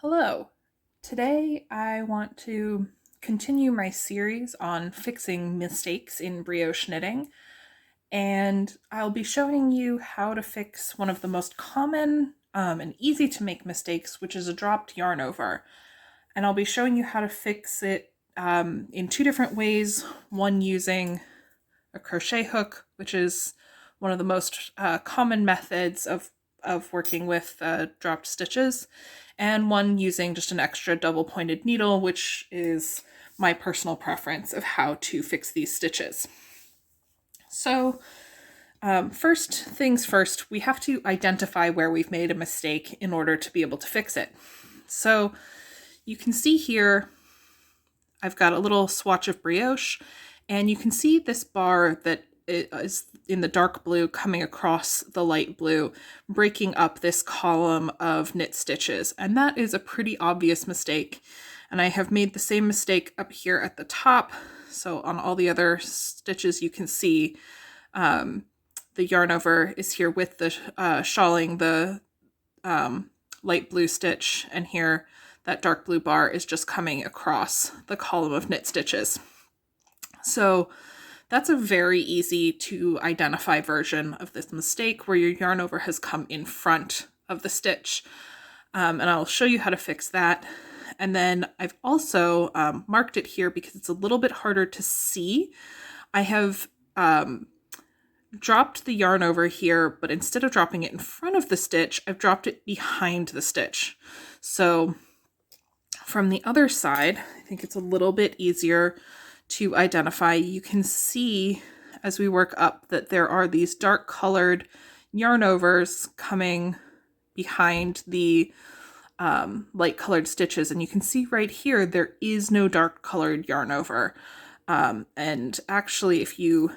Hello. Today I want to continue my series on fixing mistakes in brioche knitting, and I'll be showing you how to fix one of the most common and easy to make mistakes, which is a dropped yarn over. And I'll be showing you how to fix it in two different ways, one using a crochet hook, which is one of the most common methods of working with dropped stitches, and one using just an extra double pointed needle, which is my personal preference of how to fix these stitches. So first things first, we have to identify where we've made a mistake in order to be able to fix it. So you can see here, I've got a little swatch of brioche, and you can see this bar that is in the dark blue coming across the light blue, breaking up this column of knit stitches. And that is a pretty obvious mistake. And I have made the same mistake up here at the top. So on all the other stitches, you can see the yarn over is here with the shawling, the light blue stitch, and here that dark blue bar is just coming across the column of knit stitches. So that's a very easy to identify version of this mistake where your yarn over has come in front of the stitch. And I'll show you how to fix that. And then I've also marked it here because it's a little bit harder to see. I have dropped the yarn over here, but instead of dropping it in front of the stitch, I've dropped it behind the stitch. So from the other side, I think it's a little bit easier to identify. You can see as we work up that there are these dark colored yarn overs coming behind the light colored stitches, and you can see right here there is no dark colored yarn over, and actually if you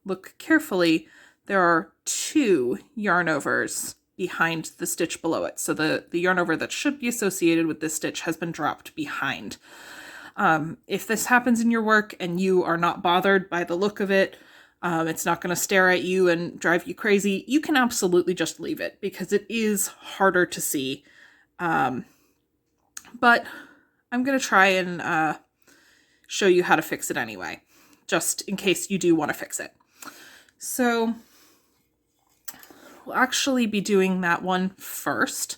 look carefully there are two yarn overs behind the stitch below it. So the yarn over that should be associated with this stitch has been dropped behind. If this happens in your work and you are not bothered by the look of it, it's not going to stare at you and drive you crazy, you can absolutely just leave it because it is harder to see. But I'm going to try and show you how to fix it anyway, just in case you do want to fix it. So we'll actually be doing that one first.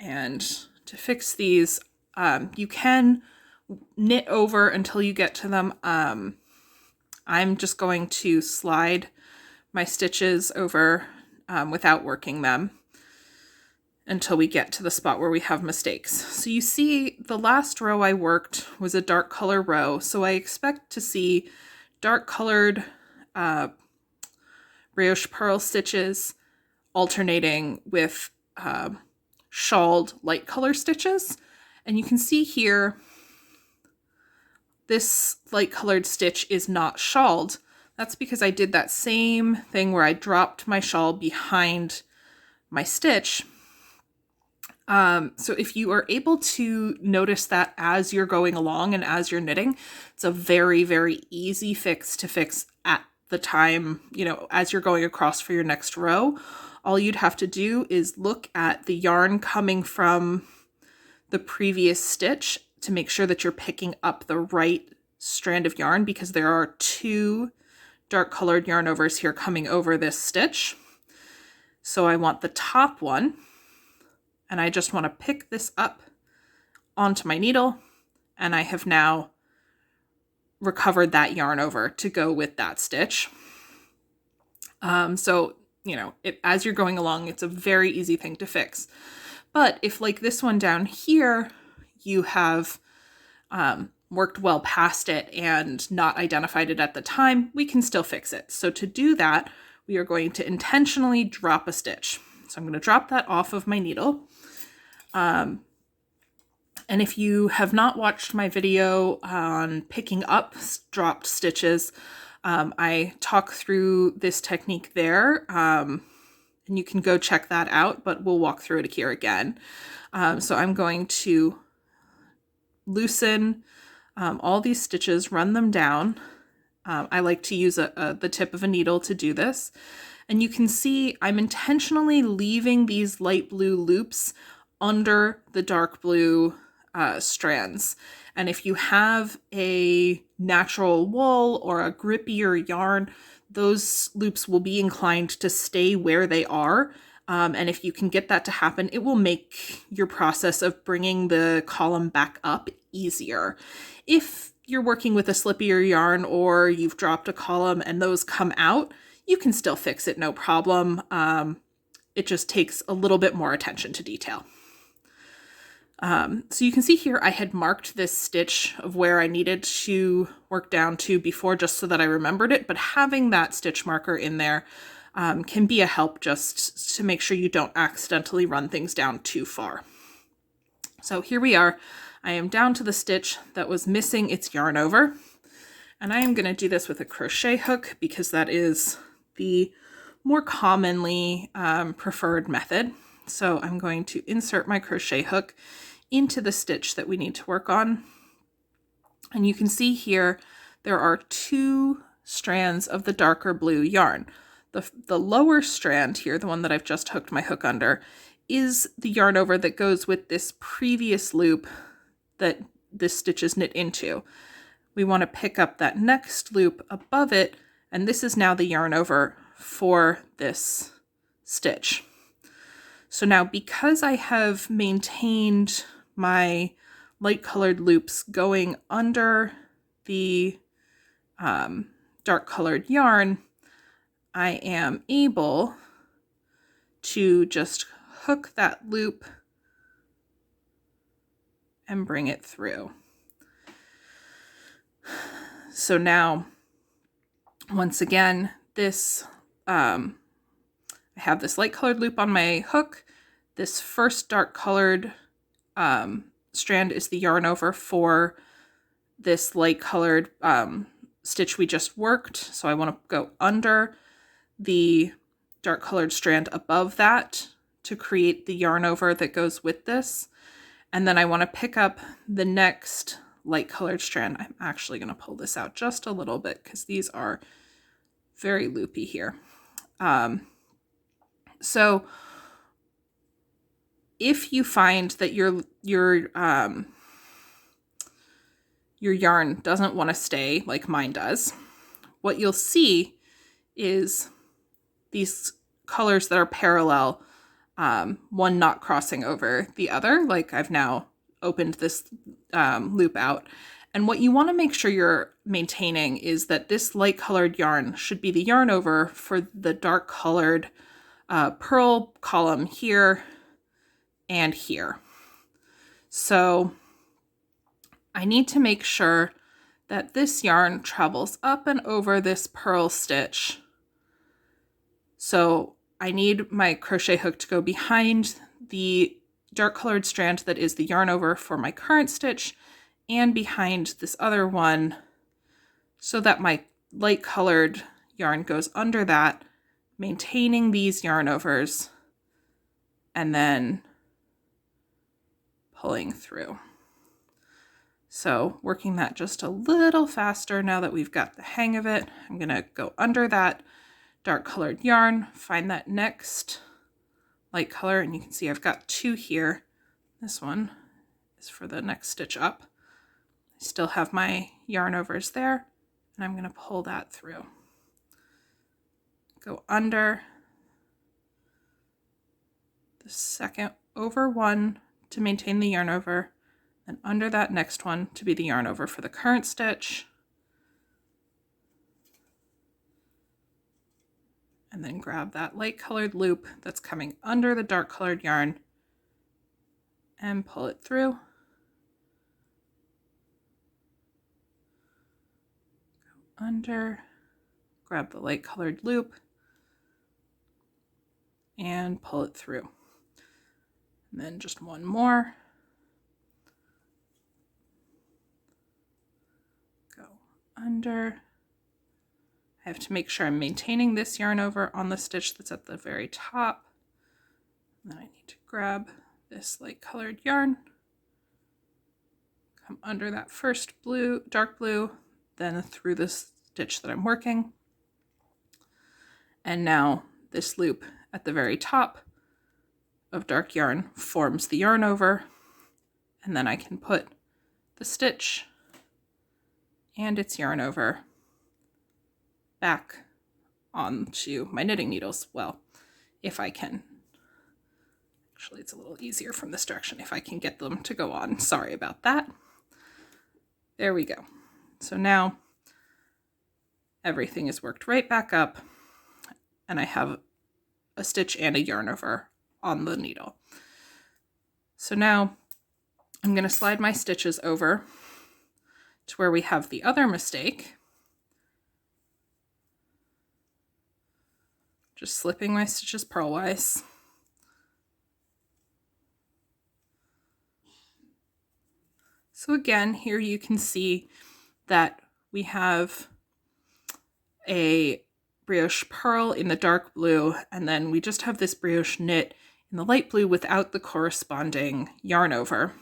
And to fix these, you can knit over until you get to them. I'm just going to slide my stitches over without working them until we get to the spot where we have mistakes. So you see the last row I worked was a dark color row, so I expect to see dark colored brioche purl stitches alternating with shawled light color stitches. And you can see here this light colored stitch is not shawled. That's because I did that same thing where I dropped my shawl behind my stitch. So if you are able to notice that as you're going along and as you're knitting, it's a very, very easy fix to fix at the time, as you're going across for your next row. All you'd have to do is look at the yarn coming from the previous stitch to make sure that you're picking up the right strand of yarn, because there are two dark colored yarn overs here coming over this stitch. So I want the top one, and I just want to pick this up onto my needle, and I have now recovered that yarn over to go with that stitch. So as you're going along, it's a very easy thing to fix. But if, like this one down here, you have worked well past it and not identified it at the time, we can still fix it. So to do that, we are going to intentionally drop a stitch. So I'm going to drop that off of my needle. And if you have not watched my video on picking up dropped stitches, I talk through this technique there, and you can go check that out, but we'll walk through it here again. So I'm going to loosen all these stitches, run them down. I like to use the tip of a needle to do this. And you can see I'm intentionally leaving these light blue loops under the dark blue strands. And if you have a natural wool or a grippier yarn, those loops will be inclined to stay where they are. And if you can get that to happen, it will make your process of bringing the column back up easier. If you're working with a slippier yarn or you've dropped a column and those come out, you can still fix it, no problem. It just takes a little bit more attention to detail. So you can see here I had marked this stitch of where I needed to work down to before just so that I remembered it, but having that stitch marker in there can be a help just to make sure you don't accidentally run things down too far. So here we are. I am down to the stitch that was missing its yarn over, and I am going to do this with a crochet hook because that is the more commonly preferred method. So I'm going to insert my crochet hook into the stitch that we need to work on. And you can see here there are two strands of the darker blue yarn. The lower strand here, the one that I've just hooked my hook under, is the yarn over that goes with this previous loop that this stitch is knit into. We want to pick up that next loop above it, and this is now the yarn over for this stitch. So now, because I have maintained my light colored loops going under the dark colored yarn, I am able to just hook that loop and bring it through. So now, once again, this I have this light colored loop on my hook. This first dark colored strand is the yarn over for this light colored stitch we just worked. So I want to go under the dark colored strand above that to create the yarn over that goes with this. And then I want to pick up the next light colored strand. I'm actually going to pull this out just a little bit because these are very loopy here. So if you find that your yarn doesn't want to stay like mine does, what you'll see is these colors that are parallel, one not crossing over the other. Like I've now opened this loop out. And what you want to make sure you're maintaining is that this light colored yarn should be the yarn over for the dark colored purl column here and here. So I need to make sure that this yarn travels up and over this purl stitch. So I need my crochet hook to go behind the dark colored strand that is the yarn over for my current stitch and behind this other one so that my light colored yarn goes under that, maintaining these yarn overs and then pulling through. So working that just a little faster now that we've got the hang of it. I'm going to go under that dark colored yarn, find that next light color, and you can see I've got two here. This one is for the next stitch up. I still have my yarn overs there, and I'm going to pull that through. Go under the second over one to maintain the yarn over, and under that next one to be the yarn over for the current stitch, and then grab that light colored loop that's coming under the dark colored yarn and pull it through. Go under, grab the light colored loop and pull it through. And then just one more. Go under. I have to make sure I'm maintaining this yarn over on the stitch that's at the very top. And then I need to grab this light colored yarn, come under that first blue, dark blue, then through this stitch that I'm working. And now this loop at the very top of dark yarn forms the yarn over, and then I can put the stitch and its yarn over back onto my knitting needles. Well, if I can. Actually, it's a little easier from this direction if I can get them to go on. Sorry about that. There we go. So now everything is worked right back up, and I have a stitch and a yarn over on the needle. So now I'm going to slide my stitches over to where we have the other mistake. Just slipping my stitches purlwise. So again, here you can see that we have a brioche purl in the dark blue, and then we just have this brioche knit in the light blue without the corresponding yarn over.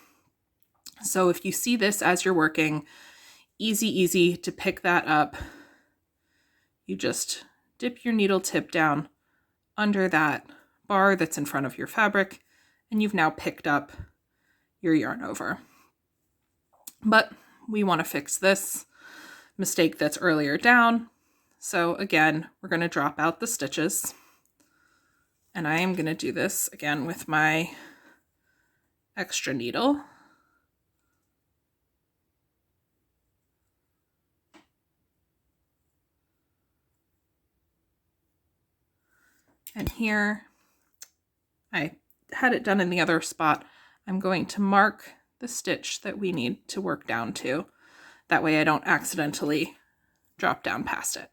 So if you see this as you're working, easy to pick that up. You just dip your needle tip down under that bar that's in front of your fabric, and you've now picked up your yarn over. But we want to fix this mistake that's earlier down. So again, we're going to drop out the stitches, and I am going to do this again with my extra needle. And here, I had it done in the other spot. I'm going to mark the stitch that we need to work down to. That way I don't accidentally drop down past it.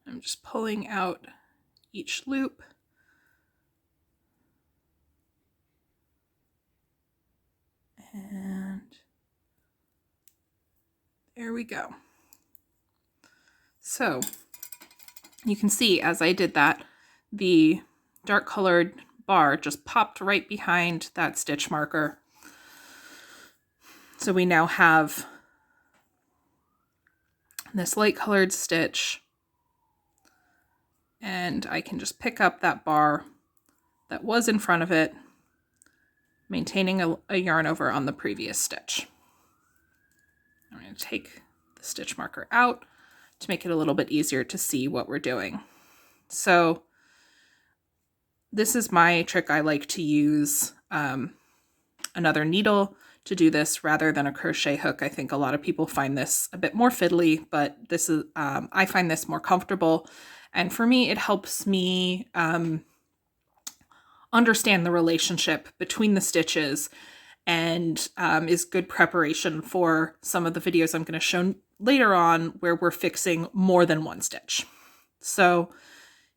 I'm just pulling out each loop. And there we go. So you can see as I did that, the dark colored bar just popped right behind that stitch marker. So we now have this light colored stitch, and I can just pick up that bar that was in front of it, maintaining a yarn over on the previous stitch. I'm going to take the stitch marker out to make it a little bit easier to see what we're doing. So this is my trick. I like to use another needle to do this rather than a crochet hook. I think a lot of people find this a bit more fiddly, but this is I find this more comfortable, and for me it helps me understand the relationship between the stitches, and is good preparation for some of the videos I'm going to show later on where we're fixing more than one stitch. So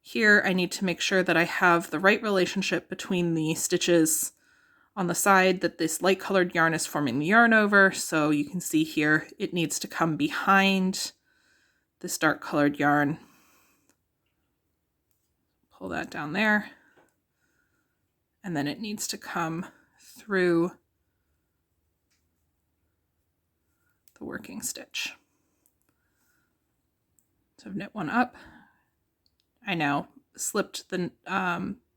here I need to make sure that I have the right relationship between the stitches on the side that this light colored yarn is forming the yarn over. So you can see here it needs to come behind this dark colored yarn. Pull that down there. And then it needs to come through the working stitch. So I've knit one up. I now slipped the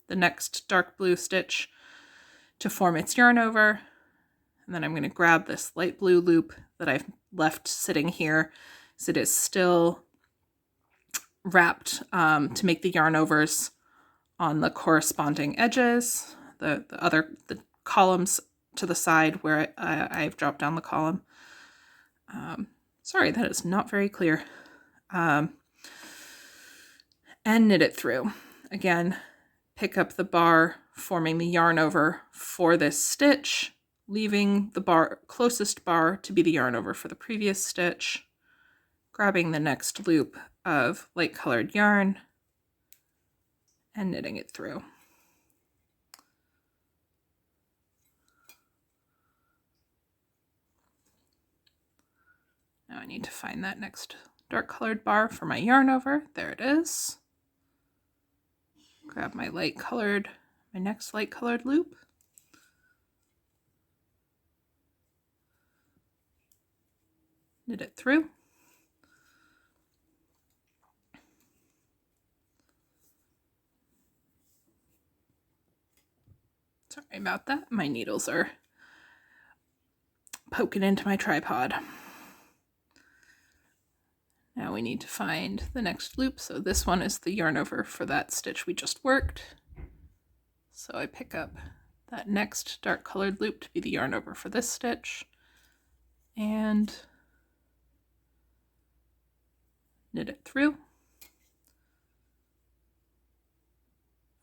next dark blue stitch to form its yarn over. And then I'm going to grab this light blue loop that I've left sitting here, so it is still wrapped to make the yarn overs on the corresponding edges, the columns to the side where I've dropped down the column. Sorry, that is not very clear. And knit it through. Again, pick up the bar forming the yarn over for this stitch, leaving the closest bar to be the yarn over for the previous stitch, grabbing the next loop of light colored yarn and knitting it through. Now I need to find that next dark colored bar for my yarn over. There it is. Grab my next light colored loop. Knit it through. Sorry about that. My needles are poking into my tripod. Now we need to find the next loop. So this one is the yarn over for that stitch we just worked. So I pick up that next dark colored loop to be the yarn over for this stitch and knit it through.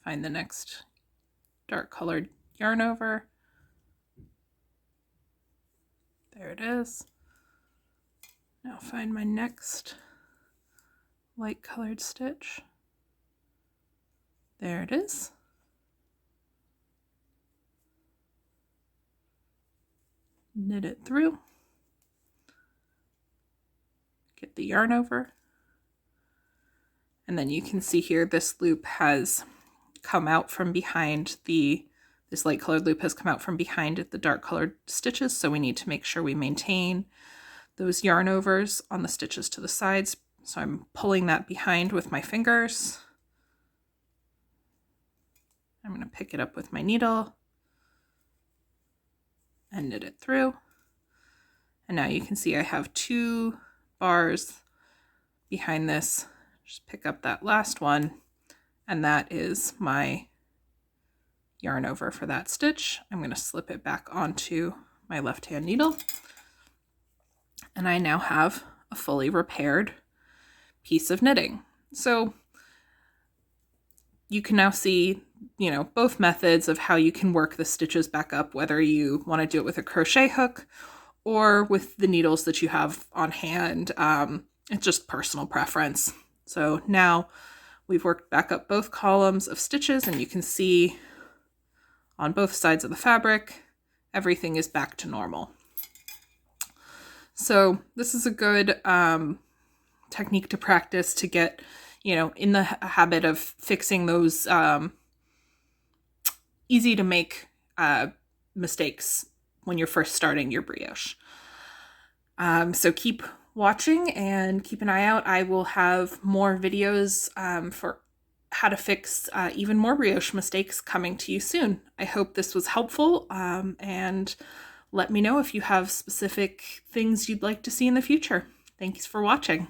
Find the next dark colored yarn over. There it is. Now find my next light colored stitch. There it is. Knit it through. Get the yarn over. And then you can see here this loop has come out from behind this light colored loop has come out from behind the dark colored stitches. So we need to make sure we maintain those yarn overs on the stitches to the sides. So I'm pulling that behind with my fingers. I'm going to pick it up with my needle and knit it through. And now you can see I have 2 bars behind this. Just pick up that last one, and that is my yarn over for that stitch. I'm going to slip it back onto my left-hand needle. And I now have a fully repaired piece of knitting. So you can now see, both methods of how you can work the stitches back up, whether you want to do it with a crochet hook or with the needles that you have on hand. It's just personal preference. So now we've worked back up both columns of stitches, and you can see on both sides of the fabric, everything is back to normal. So this is a good technique to practice to get, in the habit of fixing those easy to make mistakes when you're first starting your brioche. So keep watching and keep an eye out. I will have more videos for how to fix even more brioche mistakes coming to you soon. I hope this was helpful, and let me know if you have specific things you'd like to see in the future. Thanks for watching.